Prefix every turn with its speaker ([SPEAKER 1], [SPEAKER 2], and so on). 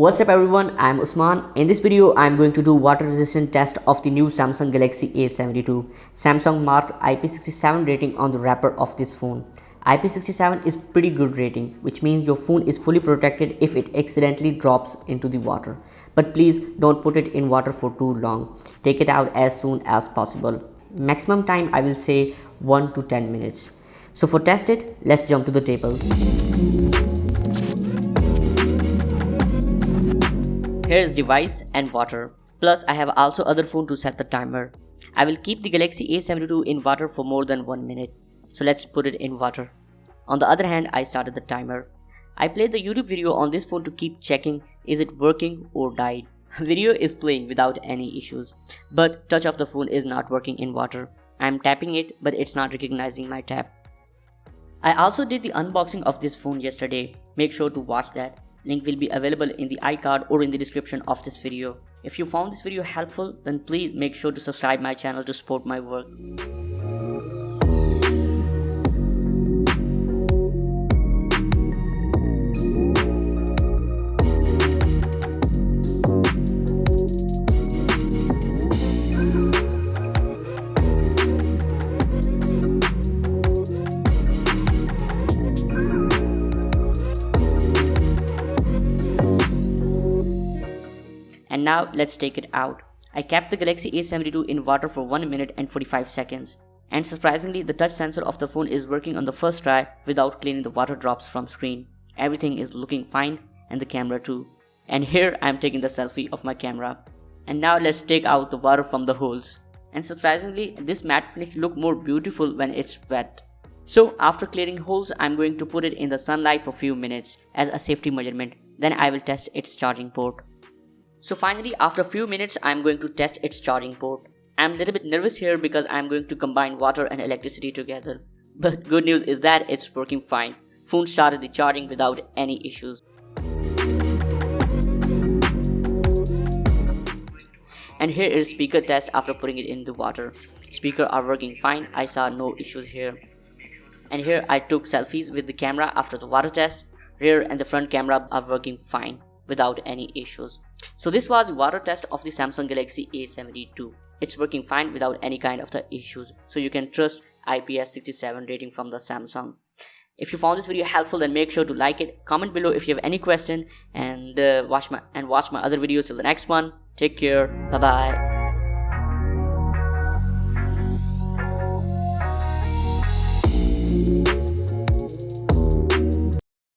[SPEAKER 1] What's up everyone, I'm Osman. In this video, I'm going to do water resistant test of the new Samsung Galaxy A72. Samsung marked IP67 rating on the wrapper of this phone. IP67 is pretty good rating, which means your phone is fully protected if it accidentally drops into the water. But please don't put it in water for too long. Take it out as soon as possible. Maximum time I will say 1 to 10 minutes. So for test it, let's jump to the table. Here is device and water. Plus I have also other phone to set the timer. I will keep the Galaxy A72 in water for more than 1 minute. So let's put it in water. On the other hand, I started the timer. I played the YouTube video on this phone to keep checking is it working or died. Video is playing without any issues. But touch of the phone is not working in water. I am tapping it but it's not recognizing my tap. I also did the unboxing of this phone yesterday. Make sure to watch that. Link will be available in the iCard or in the description of this video. If you found this video helpful, then please make sure to subscribe my channel to support my work. And now let's take it out. I kept the Galaxy A72 in water for 1 minute and 45 seconds. And surprisingly, the touch sensor of the phone is working on the first try without cleaning the water drops from screen. Everything is looking fine and the camera too. And here I am taking the selfie of my camera. And now let's take out the water from the holes. And surprisingly, this matte finish look more beautiful when it's wet. So after clearing holes, I'm going to put it in the sunlight for few minutes as a safety measurement. Then I will test its charging port. So finally, after a few minutes, I'm going to test its charging port. I'm a little bit nervous here because I'm going to combine water and electricity together. But good news is that it's working fine. Phone started the charging without any issues. And here is speaker test after putting it in the water. Speakers are working fine. I saw no issues here. And here I took selfies with the camera after the water test. Rear and the front camera are working fine without any issues. So this was the water test of the Samsung Galaxy A72. It's working fine without any kind of the issues. So you can trust IP67 rating from the Samsung. If you found this video helpful, then make sure to like it, comment below if you have any question, and watch my other videos till the next one. Take care. Bye bye.